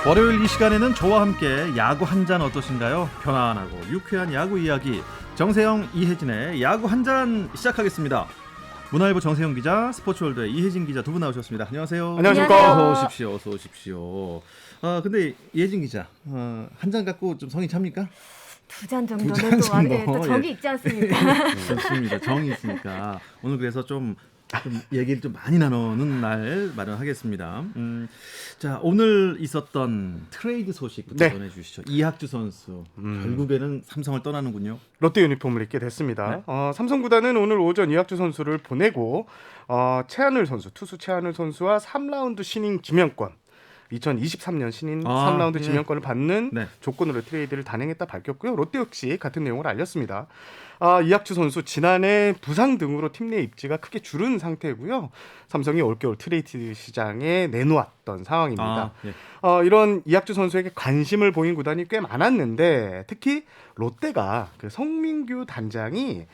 월요일 이 시간에는 저와 함께 야구 한 잔 어떠신가요? 편안하고 유쾌한 야구 이야기 정세영, 이혜진의 야구 한 잔 시작하겠습니다. 문화일보 정세영 기자, 스포츠월드의 이혜진 기자 두 분 나오셨습니다. 안녕하세요. 안녕하십니까. 어서 오십시오. 근데 이혜진 기자, 한 잔 갖고 좀 성이 찹니까? 두 잔 정도는 두잔 정도. 또 정이 있지 않습니까? 좋습니다. 정이 있으니까 오늘 그래서 좀 얘기를 좀 많이 나누는 날 마련하겠습니다. 자, 오늘 있었던 트레이드 소식부터 전해주시죠. 이학주 선수 결국에는 삼성을 떠나는군요. 롯데 유니폼을 입게 됐습니다. 네. 삼성 구단은 오늘 오전 이학주 선수를 보내고 최하늘 선수, 투수 최하늘 선수와 3라운드 신인 지명권 2023년 신인 3라운드 지명권을 받는 조건으로 트레이드를 단행했다 밝혔고요. 롯데 역시 같은 내용을 알렸습니다. 이학주 선수 지난해 부상 등으로 팀 내 입지가 크게 줄은 상태고요. 삼성이 올겨울 트레이드 시장에 내놓았던 상황입니다. 이런 이학주 선수에게 관심을 보인 구단이 꽤 많았는데 특히 롯데가 그 송민규 단장이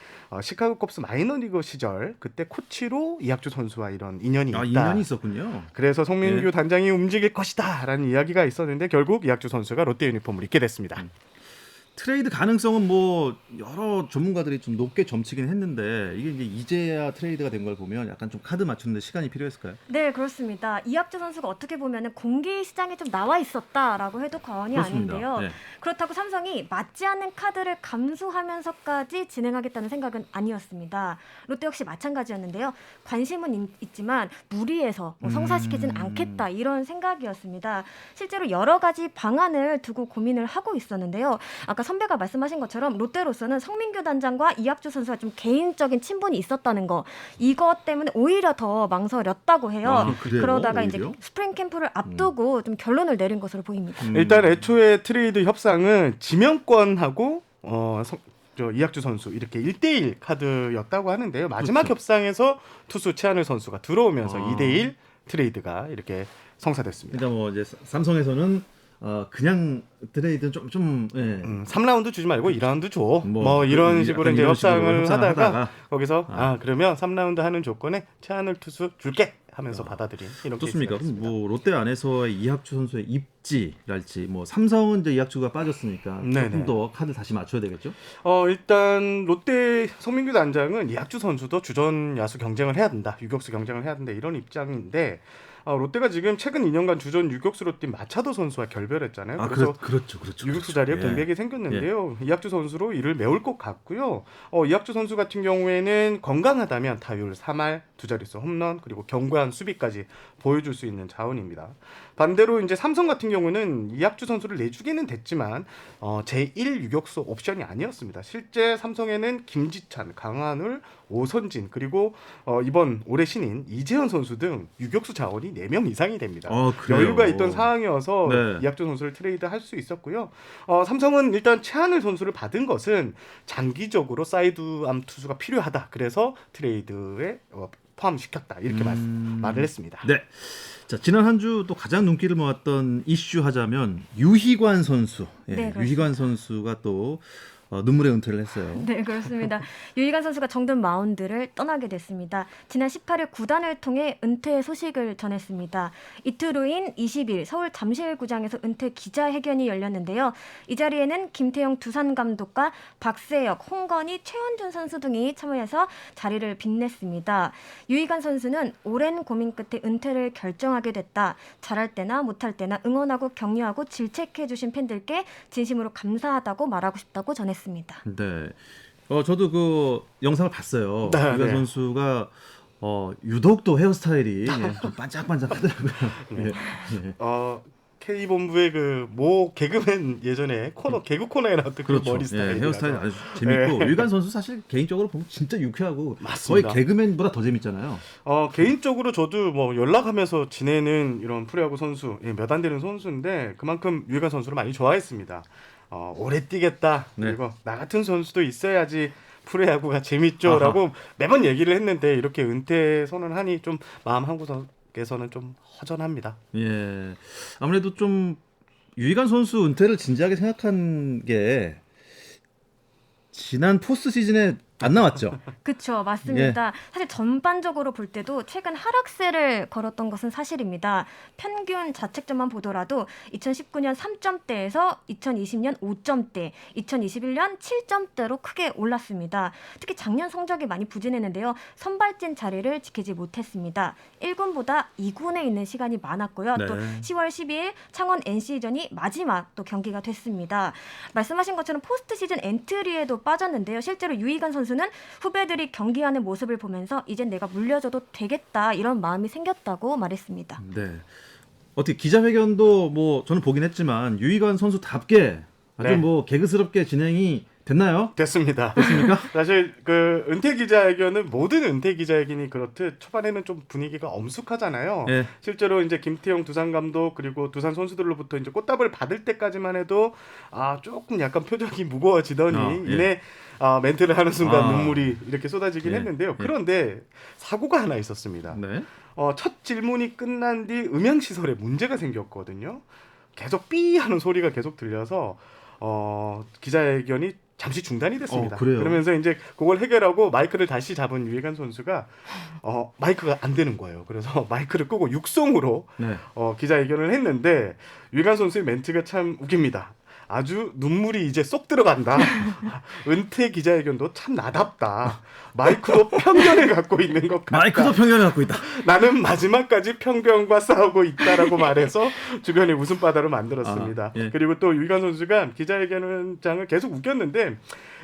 시카고 컵스 마이너리그 시절 그때 코치로 이학주 선수와 이런 인연이 있다. 인연이 있었군요. 그래서 송민규 단장이 움직일 것이다라는 이야기가 있었는데 결국 이학주 선수가 롯데 유니폼을 입게 됐습니다. 트레이드 가능성은 뭐 여러 전문가들이 좀 높게 점치긴 했는데 이게 이제야 트레이드가 된 걸 보면 약간 좀 카드 맞추는데 시간이 필요했을까요? 네, 그렇습니다. 이학주 선수가 어떻게 보면 공개 시장에 좀 나와 있었다라고 해도 과언이 그렇습니다. 아닌데요. 네. 그렇다고 삼성이 맞지 않는 카드를 감수하면서까지 진행하겠다는 생각은 아니었습니다. 롯데 역시 마찬가지였는데요. 관심은 있지만 무리해서 성사시키진 않겠다 이런 생각이었습니다. 실제로 여러 가지 방안을 두고 고민을 하고 있었는데요. 아까 선배가 말씀하신 것처럼 롯데로서는 송민규 단장과 이학주 선수가 좀 개인적인 친분이 있었다는 거 이것 때문에 오히려 더 망설였다고 해요. 그러다가 오히려? 이제 스프링 캠프를 앞두고 좀 결론을 내린 것으로 보입니다. 일단 애초에 트레이드 협상은 지명권하고 이학주 선수 이렇게 1대1 카드였다고 하는데요. 마지막 협상에서 투수 최하늘 선수가 들어오면서 2대1 트레이드가 이렇게 성사됐습니다. 그러니까 뭐 이제 삼성에서는 그냥 트레이드는 좀 3라운드 주지 말고 2라운드 줘. 뭐 이런 식으로 이제 협상을 하다가 하다가 거기서 그러면 3라운드 하는 조건에 최하늘 투수 줄게 하면서 받아들인 이런 어떻습니까? 케이스였습니다. 뭐 롯데 안에서의 이학주 선수의 입지랄지 뭐 삼성은 이제 이학주가 빠졌으니까 조금 더 카드 다시 맞춰야 되겠죠? 일단 롯데 송민규 단장은 이학주 선수도 주전 야수 경쟁을 해야 된다. 유격수 경쟁을 해야 된다. 이런 입장인데 롯데가 지금 최근 2년간 주전 유격수로 뛴 마차도 선수와 결별했잖아요. 그래서 그렇죠. 유격수 자리에 공백이 생겼는데요. 이학주 선수로 이를 메울 것 같고요. 이학주 선수 같은 경우에는 건강하다면 타율 3할, 두 자릿수 홈런 그리고 견고한 수비까지 보여줄 수 있는 자원입니다. 반대로 이제 삼성 같은 경우는 이학주 선수를 내주기는 됐지만 제1 유격수 옵션이 아니었습니다. 실제 삼성에는 김지찬, 강한울, 오선진 그리고 이번 올해 신인 이재현 선수 등 유격수 자원이 4명 이상이 됩니다. 여유가 있던 상황이어서 이학주 선수를 트레이드할 수 있었고요. 삼성은 일단 최하늘 선수를 받은 것은 장기적으로 사이드암 투수가 필요하다. 그래서 트레이드에 포함시켰다. 이렇게 말을 했습니다. 네. 자, 지난 한 주 또 가장 눈길을 모았던 이슈 하자면 유희관 선수. 유희관 선수가 또 눈물의 은퇴를 했어요. 네, 그렇습니다. 유희관 선수가 정든 마운드를 떠나게 됐습니다. 지난 18일 구단을 통해 은퇴 소식을 전했습니다. 이틀 후인 20일 서울 잠실구장에서 은퇴 기자회견이 열렸는데요. 이 자리에는 김태형 두산 감독과 박세혁, 홍건희, 최원준 선수 등이 참여해서 자리를 빛냈습니다. 유희관 선수는 오랜 고민 끝에 은퇴를 결정하게 됐다. 잘할 때나 못할 때나 응원하고 격려하고 질책해 주신 팬들께 진심으로 감사하다고 말하고 싶다고 전했습니다. 네. 저도 그 영상을 봤어요. 유희관 선수가 유독 또 헤어스타일이 좀 반짝반짝하더라고요. K본부의 모 개그맨 예전에 개그 코너에 나왔던 그 머리 스타일. 헤어스타일 아주 재밌고 유희관 선수 사실 개인적으로 보면 진짜 유쾌하고 맞습니다. 거의 개그맨보다 더 재밌잖아요. 개인적으로 저도 연락하면서 지내는 이런 프로야구 선수 몇 안 되는 선수인데 그만큼 유희관 선수를 많이 좋아했습니다. 오래 뛰겠다. 그리고 나 같은 선수도 있어야지 프로야구가 재밌죠라고 매번 얘기를 했는데 이렇게 은퇴 선언하니 좀 마음 한구석에서는 좀 허전합니다. 예, 아무래도 좀 유희관 선수 은퇴를 진지하게 생각한 게 지난 포스트 시즌에 안 나왔죠. 그쵸, 맞습니다. 사실 전반적으로 볼 때도 최근 하락세를 걸었던 것은 사실입니다. 평균 자책점만 보더라도 2019년 3점대에서 2020년 5점대, 2021년 7점대로 크게 올랐습니다. 특히 작년 성적이 많이 부진했는데요. 선발진 자리를 지키지 못했습니다. 1군보다 2군에 있는 시간이 많았고요. 네. 또 10월 12일 창원 NC전이 마지막 또 경기가 됐습니다. 말씀하신 것처럼 포스트 시즌 엔트리에도 빠졌는데요. 실제로 유희관 선수는 후배들이 경기하는 모습을 보면서 이젠 내가 물려줘도 되겠다 이런 마음이 생겼다고 말했습니다. 네. 어떻게 기자회견도 뭐 저는 보긴 했지만 유희관 선수답게 아주 네. 뭐 개그스럽게 진행이 됐나요? 됐습니다. 됐습니까? 사실 그 은퇴 기자회견은 모든 은퇴 기자회견이 그렇듯 초반에는 좀 분위기가 엄숙하잖아요. 예. 실제로 이제 김태형 두산 감독 그리고 두산 선수들로부터 이제 꽃답을 받을 때까지만 해도 조금 약간 표정이 무거워지더니 예. 이내 멘트를 하는 순간 아. 눈물이 이렇게 쏟아지긴 예. 했는데요. 예. 그런데 사고가 하나 있었습니다. 네. 첫 질문이 끝난 뒤 음향 시설에 문제가 생겼거든요. 계속 삐 하는 소리가 계속 들려서 기자회견이 잠시 중단이 됐습니다. 그래요? 그러면서 이제 그걸 해결하고 마이크를 다시 잡은 유희관 선수가 마이크가 안 되는 거예요. 그래서 마이크를 끄고 육성으로 네. 기자회견을 했는데 유희관 선수의 멘트가 참 웃깁니다. 아주 눈물이 이제 쏙 들어간다. 은퇴 기자회견도 참 나답다. 마이크도 편견을 갖고 있는 것 같다. 마이크도 편견을 갖고 있다. 나는 마지막까지 편견과 싸우고 있다라고 말해서 주변에 웃음바다를 만들었습니다. 예. 그리고 또 유희관 선수가 기자회견장을 계속 웃겼는데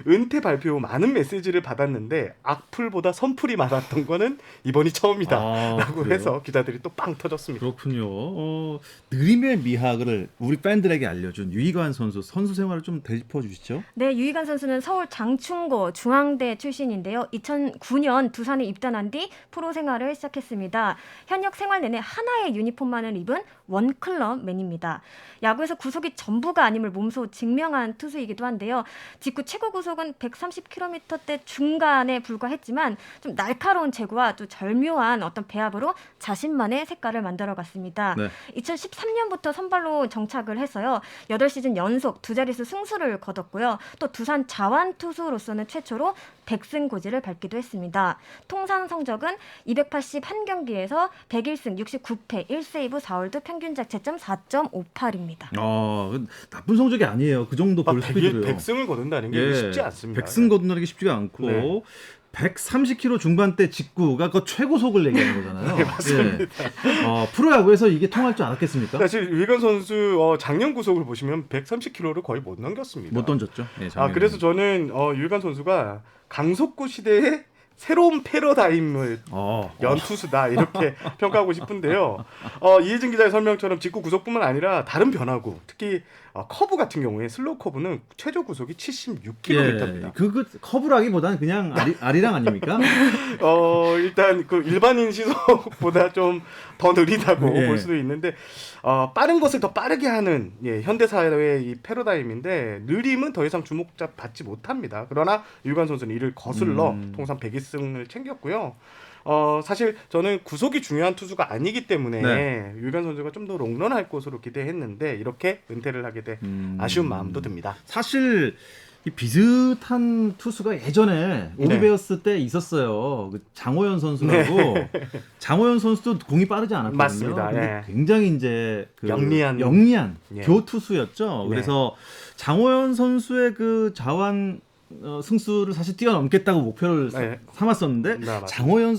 은퇴 발표 후 많은 메시지를 받았는데 악플보다 선플이 많았던 거는 이번이 처음이다 라고 그래요? 해서 기자들이 또 빵 터졌습니다. 그렇군요. 느림의 미학을 우리 팬들에게 알려준 유희관 선수 생활을 좀 되짚어 주시죠. 네, 유희관 선수는 서울 장충고 중앙대 출신인데요. 2009년 두산에 입단한 뒤 프로 생활을 시작했습니다. 현역 생활 내내 하나의 유니폼만을 입은 원클럽맨입니다. 야구에서 구속이 전부가 아님을 몸소 증명한 투수이기도 한데요. 직구 최고 구속은 130km대 중간에 불과했지만 좀 날카로운 제구와 또 절묘한 어떤 배합으로 자신만의 색깔을 만들어갔습니다. 네. 2013년부터 선발로 정착을 해서요. 8시즌 연속 두 자릿수 승수를 거뒀고요. 또 두산 자완 투수로서는 최초로 100승 고지를 밟기도 했습니다. 통산 성적은 281경기에서 101승 69패 1세이브 4홀드 평균 자책점 4.58입니다. 나쁜 성적이 아니에요. 그 정도 볼 스피드로요. 100승을 거둔다는 게 쉽지 않습니다. 100승 거둔다는 게 쉽지가 않고 네. 130km 중반대 직구가 그 최고속을 얘기하는 거잖아요. 네, 맞습니다. 프로야구에서 이게 통할 줄 알았겠습니까? 사실 유희관 선수 작년 구속을 보시면 130km를 거의 못 넘겼습니다. 못 던졌죠. 네, 작년에는. 그래서 저는 유희관 선수가 강속구 시대의 새로운 패러다임을 연투수다 이렇게 평가하고 싶은데요. 이혜진 기자의 설명처럼 직구 구속뿐만 아니라 다른 변화구, 특히 커브 같은 경우에 슬로우 커브는 최저 구속이 76km입니다. 그 커브라기보다는 그냥 아리랑 아닙니까? 일단 그 일반인 시속보다 좀 더 느리다고 볼 수도 있는데 빠른 것을 더 빠르게 하는 현대 사회의 이 패러다임인데 느림은 더 이상 주목받지 못합니다. 그러나 유희관 선수는 이를 거슬러 통산 101승을 챙겼고요. 사실 저는 구속이 중요한 투수가 아니기 때문에 유희관 선수가 좀 더 롱런할 것으로 기대했는데 이렇게 은퇴를 하게 돼 아쉬운 마음도 듭니다. 사실 이 비슷한 투수가 예전에 오리베어스 때 있었어요. 그 장호연 선수라고. 장호연 선수도 공이 빠르지 않았거든요. 맞습니다. 근데 굉장히 이제 그 영리한 교투수였죠. 그래서 장호연 선수의 그 자완 승수를 사실 뛰어넘겠다고 목표를 삼았었는데 장호연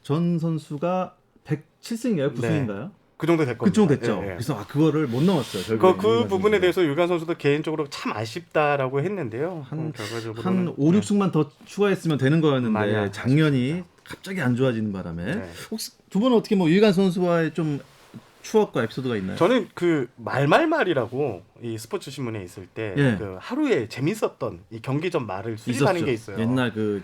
전 선수가 107승인가요? 9승인가요? 그 정도 됐거든요. 그 정도 됐죠. 그래서 그거를 못 넘었어요. 그 부분에 대해서 유희관 선수도 개인적으로 참 아쉽다라고 했는데요. 결과적으로 한 5, 6승만 더 추가했으면 되는 거였는데 작년이 갑자기 안 좋아지는 바람에 혹시 두 분은 어떻게 뭐 유희관 선수와의 좀 추억과 에피소드가 있나요? 저는 그 말말말이라고 이 스포츠 신문에 있을 때 그 하루에 재밌었던 이 경기 전 말을 수집하는 게 있어요. 옛날 그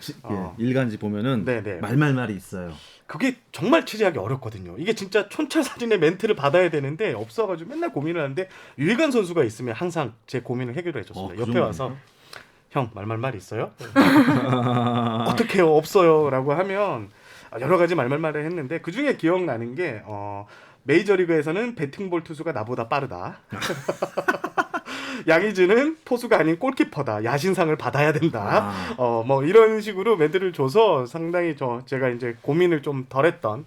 일간지 보면은 말말말이 있어요. 그게 정말 취재하기 어렵거든요. 이게 진짜 촌철살인의 멘트를 받아야 되는데 없어가지고 맨날 고민을 하는데 유희관 선수가 있으면 항상 제 고민을 해결해 줬습니다. 옆에 와서 형 말말말 있어요? 어떡해요? 없어요 라고 하면 여러 가지 말말말을 했는데 그중에 기억나는 게 메이저리그에서는 배팅볼 투수가 나보다 빠르다. 양의지는 포수가 아닌 골키퍼다. 야신상을 받아야 된다. 아. 뭐 이런 식으로 멘트를 줘서 상당히 제가 이제 고민을 좀 덜했던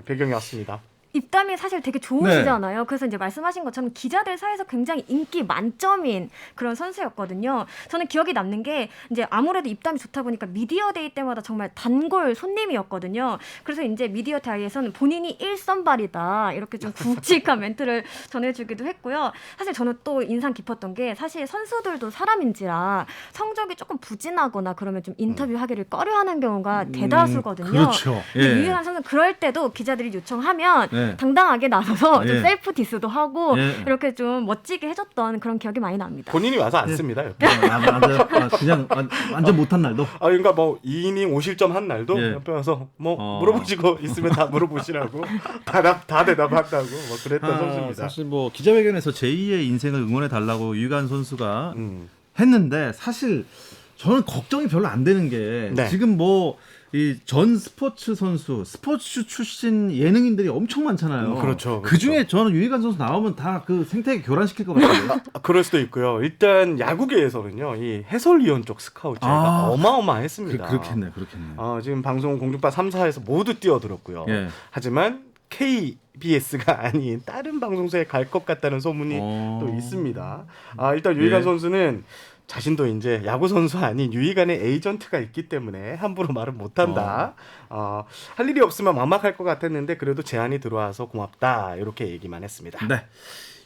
배경이었습니다. 입담이 사실 되게 좋으시잖아요. 그래서 이제 말씀하신 것처럼 기자들 사이에서 굉장히 인기 만점인 그런 선수였거든요. 저는 기억이 남는 게 이제 아무래도 입담이 좋다 보니까 미디어데이 때마다 정말 단골 손님이었거든요. 그래서 이제 미디어데이에서는 본인이 1선발이다 이렇게 좀 굵직한 멘트를 전해주기도 했고요. 사실 저는 또 인상 깊었던 게 사실 선수들도 사람인지라 성적이 조금 부진하거나 그러면 좀 인터뷰하기를 꺼려하는 경우가 대다수거든요. 그렇죠. 근데 예. 유희관 선수는 그럴 때도 기자들이 요청하면 네. 당당하게 나서서 좀 예. 셀프 디스도 하고 예. 이렇게 좀 멋지게 해줬던 그런 기억이 많이 납니다. 본인이 와서 안 씁니다. 옆에. 그냥 완전 못한 날도. 그러니까 뭐 2이닝 5실점 한 날도 예. 옆에 와서 뭐 물어보시고 있으면 다 물어보시라고 다 대답한다고 뭐 그랬던 선수입니다. 사실 뭐 기자회견에서 제2의 인생을 응원해 달라고 유희관 선수가 했는데 사실 저는 걱정이 별로 안 되는 게 네. 지금 뭐 이 전 스포츠 선수, 스포츠 출신 예능인들이 엄청 많잖아요. 그렇죠. 그 중에 저는 유희관 선수 나오면 다 그 생태계 교란시킬 것 같아요. 그럴 수도 있고요. 일단 야구계에서는요, 이 해설위원 쪽 스카우트가 어마어마했습니다. 그렇겠네. 지금 방송 공중파 3, 4에서 모두 뛰어들었고요. 예. 하지만 KBS가 아닌 다른 방송사에 갈 것 같다는 소문이 또 있습니다. 일단 유희관 예. 선수는 자신도 이제 야구 선수 아닌 유희관의 에이전트가 있기 때문에 함부로 말은 못한다. 할 일이 없으면 막막할 것 같았는데 그래도 제안이 들어와서 고맙다. 이렇게 얘기만 했습니다. 네.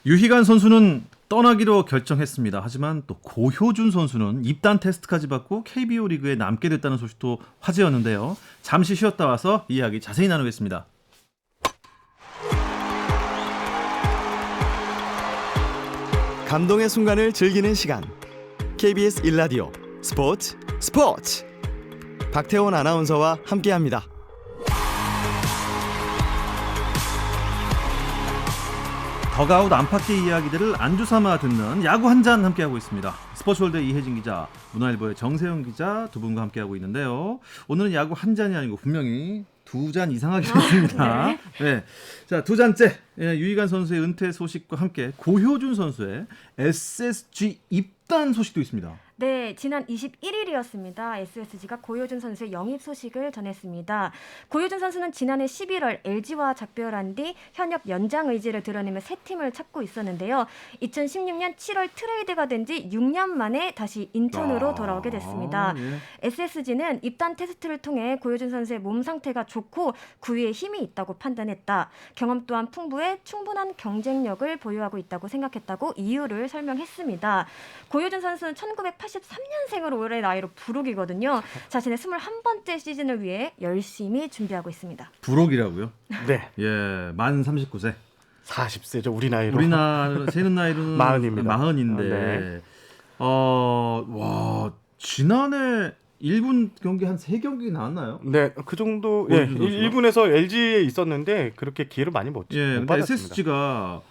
유희관 선수는 떠나기로 결정했습니다. 하지만 또 고효준 선수는 입단 테스트까지 받고 KBO 리그에 남게 됐다는 소식도 화제였는데요. 잠시 쉬었다 와서 이야기 자세히 나누겠습니다. 감동의 순간을 즐기는 시간. KBS 1라디오 스포츠 박태원 아나운서와 함께합니다. 더가웃 안팎의 이야기들을 안주 삼아 듣는 야구 한 잔 함께하고 있습니다. 스포츠월드 이혜진 기자, 문화일보의 정세영 기자 두 분과 함께하고 있는데요. 오늘은 야구 한 잔이 아니고 분명히 두 잔 이상 하겠습니다. 네. 자, 두 잔째 유희관 선수의 은퇴 소식과 함께 고효준 선수의 SSG 입단 소식도 있습니다. 네, 지난 21일이었습니다. SSG가 고효준 선수의 영입 소식을 전했습니다. 고효준 선수는 지난해 11월 LG와 작별한 뒤 현역 연장 의지를 드러내며 새 팀을 찾고 있었는데요. 2016년 7월 트레이드가 된 지 6년 만에 다시 인천으로 돌아오게 됐습니다. 예. SSG는 입단 테스트를 통해 고효준 선수의 몸 상태가 좋고 구위에 힘이 있다고 판단했다. 경험 또한 풍부해 충분한 경쟁력을 보유하고 있다고 생각했다고 이유를 설명했습니다. 고효준 선수는 1983년생으로 올해 나이로 부록이거든요. 자신의 21번째 시즌을 위해 열심히 준비하고 있습니다. 부록이라고요? 네. 예, 만 39세. 40세죠. 우리 나이로. 우리나라 세는 나이로는 40입니다. 40인데. 네. 와, 지난해 1군 경기 한 3경기 나왔나요? 네, 그 정도. 고효준 선수가? 1군에서 LG에 있었는데 그렇게 기회를 많이 못 근데 받았습니다. SSG가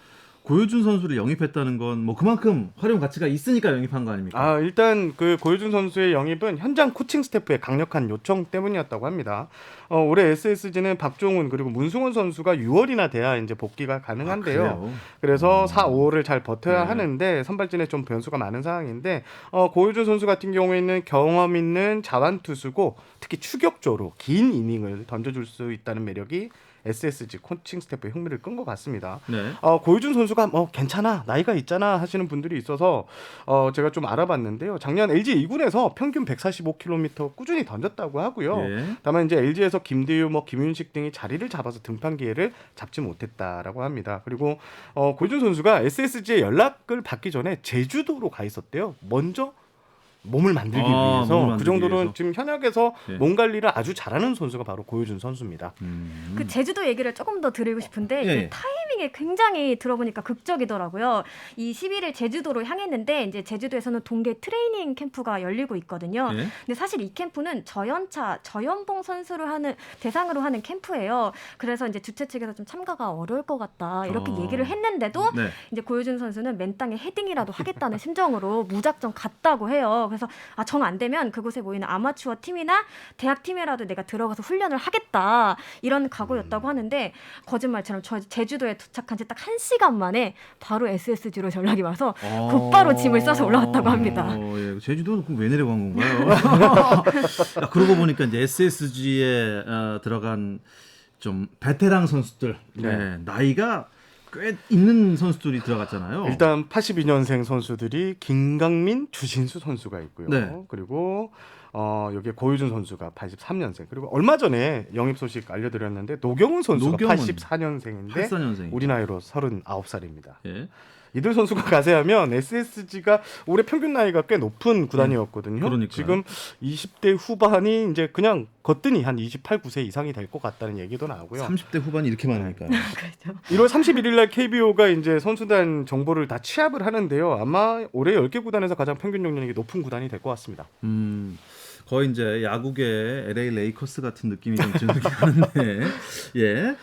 고효준 선수를 영입했다는 건 뭐 그만큼 활용 가치가 있으니까 영입한 거 아닙니까? 일단 그 고효준 선수의 영입은 현장 코칭 스태프의 강력한 요청 때문이었다고 합니다. 올해 SSG는 박종훈 그리고 문승원 선수가 6월이나 돼야 이제 복귀가 가능한데요. 그래서 4, 5월을 잘 버텨야 하는데 선발진에 좀 변수가 많은 상황인데 고효준 선수 같은 경우에는 경험 있는 자완 투수고 특히 추격조로 긴 이닝을 던져줄 수 있다는 매력이 SSG 코칭 스태프의 흥미를 끈 것 같습니다. 네. 고효준 선수가 괜찮아 나이가 있잖아 하시는 분들이 있어서 제가 좀 알아봤는데요. 작년 LG 2군에서 평균 145km 꾸준히 던졌다고 하고요. 예. 다만 이제 LG에서 김대유, 김윤식 등이 자리를 잡아서 등판 기회를 잡지 못했다라고 합니다. 그리고 고효준 선수가 SSG에 연락을 받기 전에 제주도로 가 있었대요. 먼저 몸을 만들기 위해서 몸을 만들기 그 정도는 위해서. 지금 현역에서 예. 몸 관리를 아주 잘하는 선수가 바로 고효준 선수입니다. 그 제주도 얘기를 조금 더 드리고 싶은데 예. 그 타이밍이 굉장히 들어보니까 극적이더라고요. 이 11일 제주도로 향했는데 이제 제주도에서는 동계 트레이닝 캠프가 열리고 있거든요. 예. 근데 사실 이 캠프는 저연봉 선수를 대상으로 하는 캠프예요. 그래서 이제 주최 측에서 좀 참가가 어려울 것 같다 이렇게 얘기를 했는데도 네. 이제 고효준 선수는 맨 땅에 헤딩이라도 하겠다는 심정으로 무작정 갔다고 해요. 그래서 정 안 되면 그곳에 모이는 아마추어 팀이나 대학 팀이라도 내가 들어가서 훈련을 하겠다 이런 각오였다고 하는데 거짓말처럼 제주도에 도착한 지 딱 1시간 만에 바로 SSG로 연락이 와서 곧바로 짐을 싸서 올라왔다고 합니다. 예. 제주도는 그럼 왜 내려간 건가요? 야, 그러고 보니까 이제 SSG에 들어간 좀 베테랑 선수들, 네, 나이가 꽤 있는 선수들이 들어갔잖아요. 일단 82년생 선수들이 김강민, 주신수 선수가 있고요. 네. 그리고 여기에 고유준 선수가 83년생. 그리고 얼마 전에 영입 소식 알려드렸는데 노경훈 선수가 84년생인데 84년생. 우리 나이로 39살입니다. 예. 이들 선수가 가세하면 SSG가 올해 평균 나이가 꽤 높은 구단이었거든요. 그러니까요. 지금 20대 후반이 이제 그냥 거뜬히 한 28, 9세 이상이 될 것 같다는 얘기도 나오고요. 30대 후반이 이렇게 많으니까요. 1월 31일 날 KBO가 이제 선수단 정보를 다 취합을 하는데요. 아마 올해 10개 구단에서 가장 평균 연령이 높은 구단이 될 것 같습니다. 거의 이제 야구계 LA 레이커스 같은 느낌이 좀 들긴 하는데, 예.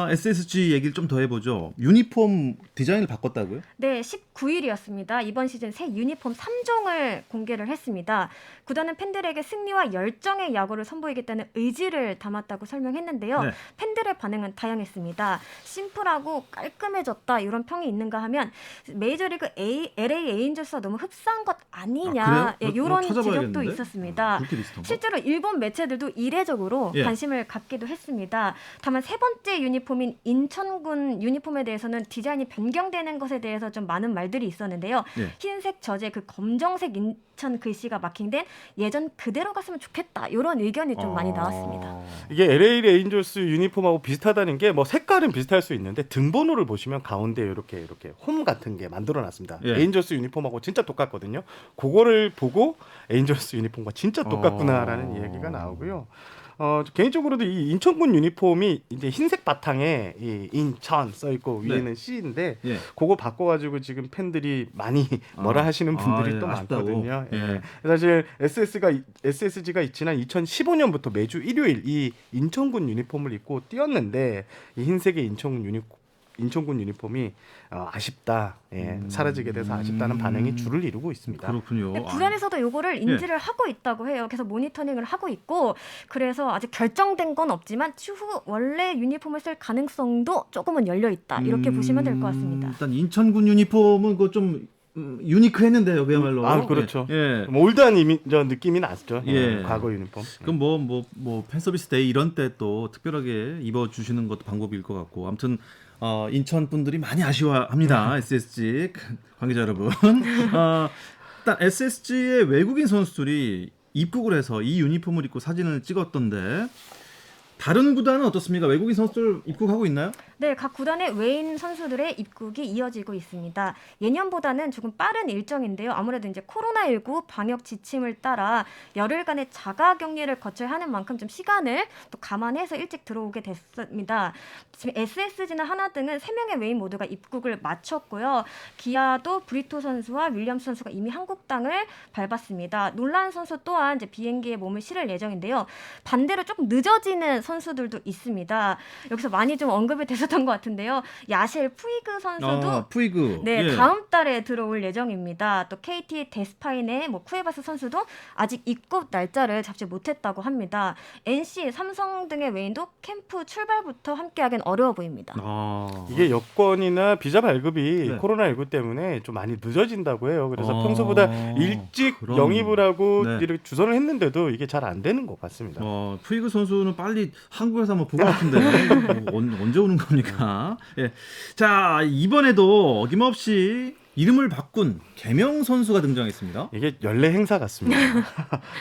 SSG 얘기를 좀 더 해보죠. 유니폼 디자인을 바꿨다고요? 네, 19일이었습니다. 이번 시즌 새 유니폼 3종을 공개를 했습니다. 구단은 팬들에게 승리와 열정의 야구를 선보이겠다는 의지를 담았다고 설명했는데요. 네. 팬들의 반응은 다양했습니다. 심플하고 깔끔해졌다 이런 평이 있는가 하면 메이저리그 LA 에인절스와 너무 흡사한 것 아니냐 그래요? 이런 찾아봐야겠는데? 지적도 있었습니다. 그렇게 비슷한가? 실제로 일본 매체들도 이례적으로 예. 관심을 갖기도 했습니다. 다만 세 번째 유니폼인 인천군 유니폼에 대해서는 디자인이 변경되는 것에 대해서 좀 많은 말들이 있었는데요. 예. 흰색 저제 그 검정색 인천 글씨가 마킹된 예전 그대로 갔으면 좋겠다 이런 의견이 좀 많이 나왔습니다. 이게 LA 레인저스 유니폼하고 비슷하다는 게 뭐 색깔은 비슷할 수 있는데 등번호를 보시면 가운데 이렇게 홈 같은 게 만들어놨습니다. 예. 레인저스 유니폼하고 진짜 똑같거든요. 그거를 보고 레인저스 유니폼과 진짜 똑같구나라는 이야기가 나오고요. 개인적으로도 이 인천군 유니폼이 이제 흰색 바탕에 이 인천 써 있고 위에는 C인데 예. 그거 바꿔가지고 지금 팬들이 많이 뭐라 하시는 분들이 예, 또 아쉽다고. 많거든요. 예. 예. 사실 SSG가 지난 2015년부터 매주 일요일 이 인천군 유니폼을 입고 뛰었는데 이 흰색의 인천군 유니폼이 아쉽다, 사라지게 돼서 아쉽다는 반응이 줄을 이루고 있습니다. 그렇군요. 네, 구단에서도 요거를 인지를 하고 있다고 해요. 그래서 모니터링을 하고 있고 그래서 아직 결정된 건 없지만 추후 원래 유니폼을 쓸 가능성도 조금은 열려 있다. 이렇게 보시면 될 것 같습니다. 일단 인천군 유니폼은 그 좀 유니크했는데요, 그야말로. 아, 그렇죠. 예. 좀 올드한 느낌이 났죠. 예. 과거 유니폼. 그럼 뭐 팬서비스 데이 이런 때 또 특별하게 입어 주시는 것도 방법일 것 같고. 아무튼 인천 분들이 많이 아쉬워합니다. SSG 관계자 여러분. 일단 SSG의 외국인 선수들이 입국을 해서 이 유니폼을 입고 사진을 찍었던데 다른 구단은 어떻습니까? 외국인 선수들 입국하고 있나요? 네, 각 구단의 외인 선수들의 입국이 이어지고 있습니다. 예년보다는 조금 빠른 일정인데요. 아무래도 이제 코로나19 방역 지침을 따라 열흘간의 자가 격리를 거쳐야 하는 만큼 좀 시간을 또 감안해서 일찍 들어오게 됐습니다. 지금 SSG나 하나 등은 3명의 외인 모두가 입국을 마쳤고요. 기아도 브리토 선수와 윌리엄스 선수가 이미 한국 땅을 밟았습니다. 놀란 선수 또한 이제 비행기에 몸을 실을 예정인데요. 반대로 조금 늦어지는 선수들도 있습니다. 여기서 많이 좀 언급이 됐었던 것 같은데요. 야실 푸이그 선수도 푸이그. 네, 예. 다음 달에 들어올 예정입니다. 또 KT 데스파인의 쿠에바스 선수도 아직 입국 날짜를 잡지 못했다고 합니다. NC, 삼성 등의 외인도 캠프 출발부터 함께하기는 어려워 보입니다. 이게 여권이나 비자 발급이 네. 코로나19 때문에 좀 많이 늦어진다고 해요. 그래서 평소보다 일찍 그럼. 영입을 하고 네. 이렇게 주선을 했는데도 이게 잘 안 되는 것 같습니다. 푸이그 선수는 빨리 한국에서 한번 보고 싶은데 언제 오는 겁니까? 예. 자, 이번에도 어김없이 이름을 바꾼 개명 선수가 등장했습니다. 이게 연례 행사 같습니다.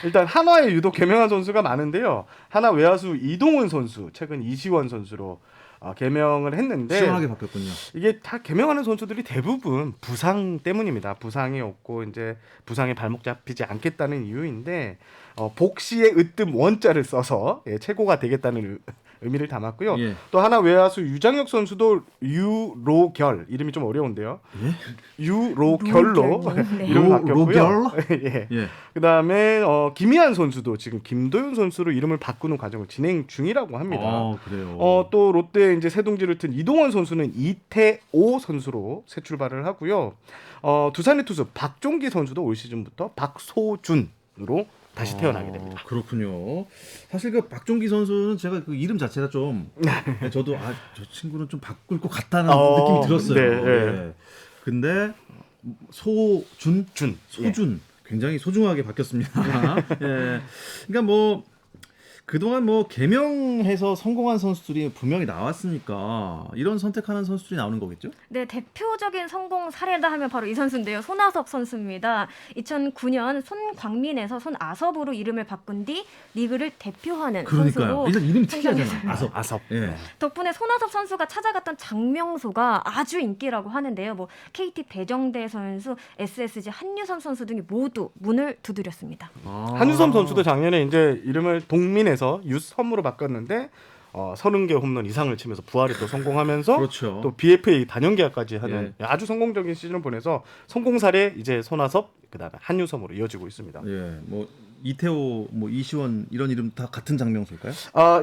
일단 한화에 유독 개명한 선수가 많은데요. 한화 외야수 이동훈 선수, 최근 이시원 선수로 개명을 했는데 시원하게 바뀌었군요. 이게 다 개명하는 선수들이 대부분 부상 때문입니다. 부상이 없고 이제 부상에 발목 잡히지 않겠다는 이유인데 복시의 으뜸 원자를 써서 최고가 되겠다는 의미를 담았고요. 예. 또 하나 외야수 유장혁 선수도 유로결 이름이 좀 어려운데요. 예? 유로결로 네. 이름 바뀌었고요. 로결? 예. 예. 그다음에 김희한 선수도 지금 김도윤 선수로 이름을 바꾸는 과정을 진행 중이라고 합니다. 그래요. 또 롯데 이제 새동지를 튼 이동원 선수는 이태오 선수로 새 출발을 하고요. 두산의 투수 박종기 선수도 올 시즌부터 박소준으로 다시 태어나게 됩니다. 그렇군요. 사실 그 박종기 선수는 제가 그 이름 자체가 좀 저도 저 친구는 좀 바꿀 것 같다는 느낌이 들었어요. 네. 예. 근데 소준 굉장히 소중하게 바뀌었습니다. 예. 그러니까 뭐 그동안 뭐 개명해서 성공한 선수들이 분명히 나왔으니까 이런 선택하는 선수들이 나오는 거겠죠? 네, 대표적인 성공 사례다 하면 바로 이 선수인데요. 손아섭 선수입니다. 2009년 손광민에서 손아섭으로 이름을 바꾼 뒤 리그를 대표하는 그러니까요. 선수로 일단 이름이 특이하잖아요. 성장했습니다. 아섭. 예. 덕분에 손아섭 선수가 찾아갔던 장명소가 아주 인기라고 하는데요. 뭐 KT 배정대 선수, SSG 한유섬 선수 등이 모두 문을 두드렸습니다. 한유섬 선수도 작년에 이제 이름을 동민에서 유섬으로 바꿨는데 30개 홈런 이상을 치면서 부활에 또 성공하면서 그렇죠. 또 BFA 단연 계약까지 하는 아주 성공적인 시즌을 보내서 성공 사례 이제 손아섭 그다음에 한유섬으로 이어지고 있습니다. 예. 뭐 이태호, 뭐 이시원 이런 이름 다 같은 장명수일까요?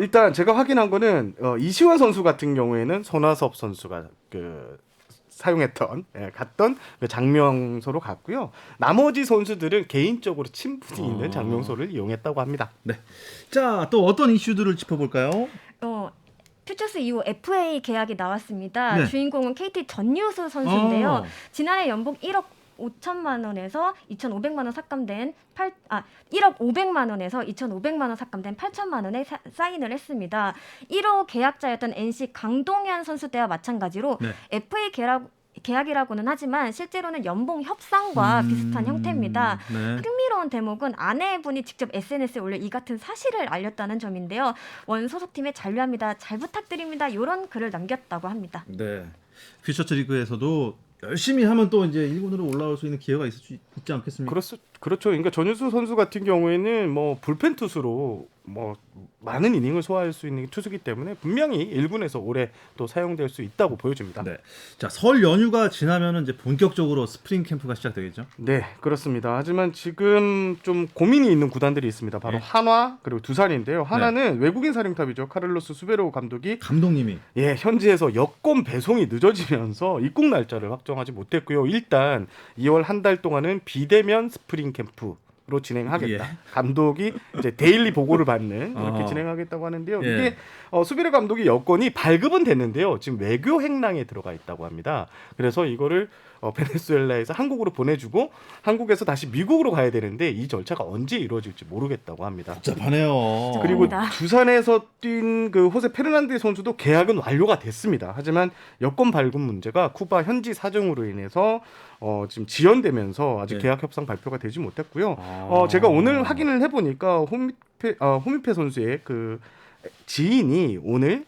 일단 제가 확인한 거는 이시원 선수 같은 경우에는 손아섭 선수가 사용했던 갔던 그 장명소로 갔고요. 나머지 선수들은 개인적으로 친분이 있는 장명소를 이용했다고 합니다. 네. 자, 또 어떤 이슈들을 짚어볼까요? 퓨처스 이후 FA 계약이 나왔습니다. 네. 주인공은 KT 전유수 선수인데요. 지난해 연봉 1억 5천만 원에서 2,500만 원 삭감된 1억 500만 원에서 2,500만 원 삭감된 8천만 원에 사인을 했습니다. 1호 계약자였던 NC 강동현 선수 때와 마찬가지로 네. FA 계약이라고는 하지만 실제로는 연봉 협상과 비슷한 형태입니다. 네. 흥미로운 대목은 아내분이 직접 SNS에 올려 이 같은 사실을 알렸다는 점인데요. 원 소속팀에 잔류합니다. 잘 부탁드립니다. 이런 글을 남겼다고 합니다. 네. 퓨처스 리그에서도 열심히 하면 또 이제 1군으로 올라올 수 있는 기회가 있지 않겠습니까? 그렇죠. 그러니까 전유수 선수 같은 경우에는 뭐 불펜 투수로 뭐 많은 이닝을 소화할 수 있는 투수기 때문에 분명히 1군에서 올해 또 사용될 수 있다고 보여집니다. 네. 자, 설 연휴가 지나면은 이제 본격적으로 스프링 캠프가 시작되겠죠? 네, 그렇습니다. 하지만 지금 좀 고민이 있는 구단들이 있습니다. 바로 한화 그리고 두산인데요. 하나는 외국인 사령탑이죠. 카를로스 수베로 감독님이 현지에서 여권 배송이 늦어지면서 입국 날짜를 확정하지 못했고요. 일단 2월 한 달 동안은 비대면 스프링 캠프로 진행하겠다. 감독이 이제 데일리 보고를 받는 이렇게 진행하겠다고 하는데요. 이게 수비르 감독이 여권이 발급은 됐는데요. 지금 외교 행랑에 들어가 있다고 합니다. 그래서 이거를 베네수엘라에서 한국으로 보내주고 한국에서 다시 미국으로 가야 되는데 이 절차가 언제 이루어질지 모르겠다고 합니다. 복잡하네요. 그리고 두산에서 뛴 그 호세 페르난데스 선수도 계약은 완료가 됐습니다. 하지만 여권 발급 문제가 쿠바 현지 사정으로 인해서 지금 지연되면서 아직 계약 협상 발표가 되지 못했고요. 제가 오늘 확인을 해보니까 호미페 선수의 그 지인이 오늘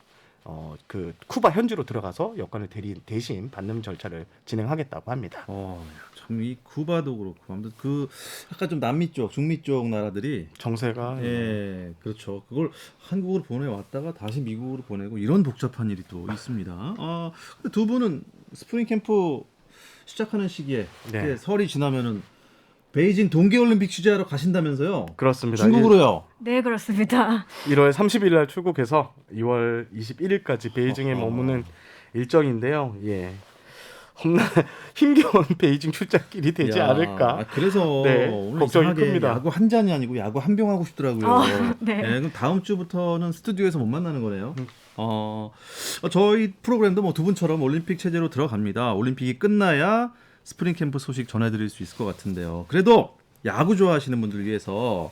그 쿠바 현지로 들어가서 여권을 대신 받는 절차를 진행하겠다고 합니다. 참 이 쿠바도 그렇고 아무튼 그 약간 좀 남미 쪽, 중미 쪽 나라들이 정세가 그렇죠. 그걸 한국으로 보내왔다가 다시 미국으로 보내고 이런 복잡한 일이 또 있습니다. 근데 두 분은 스프링 캠프 시작하는 시기에 설이 지나면은 베이징 동계올림픽 취재하러 가신다면서요? 그렇습니다. 중국으로요? 네, 그렇습니다. 1월 30일 날 출국해서 2월 21일까지 베이징에 머무는 일정인데요. 힘겨운 베이징 출장길이 되지 않을까. 그래서 오늘 걱정이 이상하게 큽니다. 야구 한 잔이 아니고 야구 한 병 하고 싶더라고요. 네. 그럼 다음 주부터는 스튜디오에서 못 만나는 거네요. 저희 프로그램도 뭐 두 분처럼 올림픽 체제로 들어갑니다. 올림픽이 끝나야 스프링 캠프 소식 전해드릴 수 있을 것 같은데요. 그래도 야구 좋아하시는 분들 위해서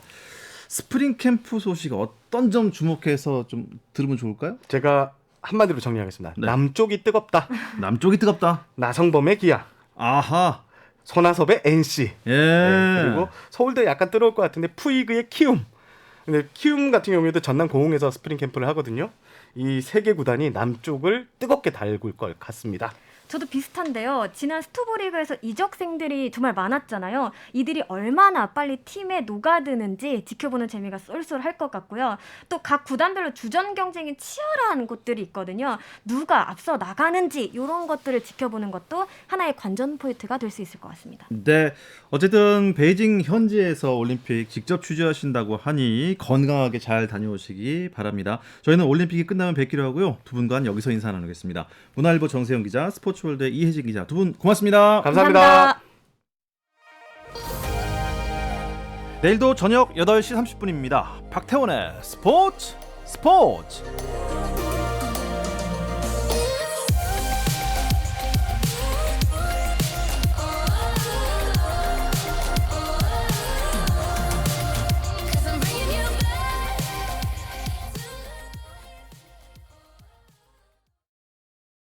스프링 캠프 소식 어떤 점 주목해서 좀 들으면 좋을까요? 제가 한마디로 정리하겠습니다. 네. 남쪽이 뜨겁다. 남쪽이 뜨겁다. 나성범의 기아. 아하. 손아섭의 NC. 그리고 서울대 약간 뜨거울 것 같은데 푸이그의 키움. 근데 키움 같은 경우에도 전남 고흥에서 스프링 캠프를 하거든요. 이 세 개 구단이 남쪽을 뜨겁게 달굴 것 같습니다. 저도 비슷한데요. 지난 스토브리그에서 이적생들이 정말 많았잖아요. 이들이 얼마나 빨리 팀에 녹아드는지 지켜보는 재미가 쏠쏠할 것 같고요. 또 각 구단별로 주전 경쟁이 치열한 곳들이 있거든요. 누가 앞서 나가는지 이런 것들을 지켜보는 것도 하나의 관전 포인트가 될 수 있을 것 같습니다. 네, 어쨌든 베이징 현지에서 올림픽 직접 취재하신다고 하니 건강하게 잘 다녀오시기 바랍니다. 저희는 올림픽이 끝나면 뵙기로 하고요. 두 분간 여기서 인사 나누겠습니다. 문화일보 정세영 기자, 스포츠월드의 이혜진 기자, 두 분 고맙습니다. 감사합니다. 내일도 저녁 8시 30분입니다. 박태원의 스포츠.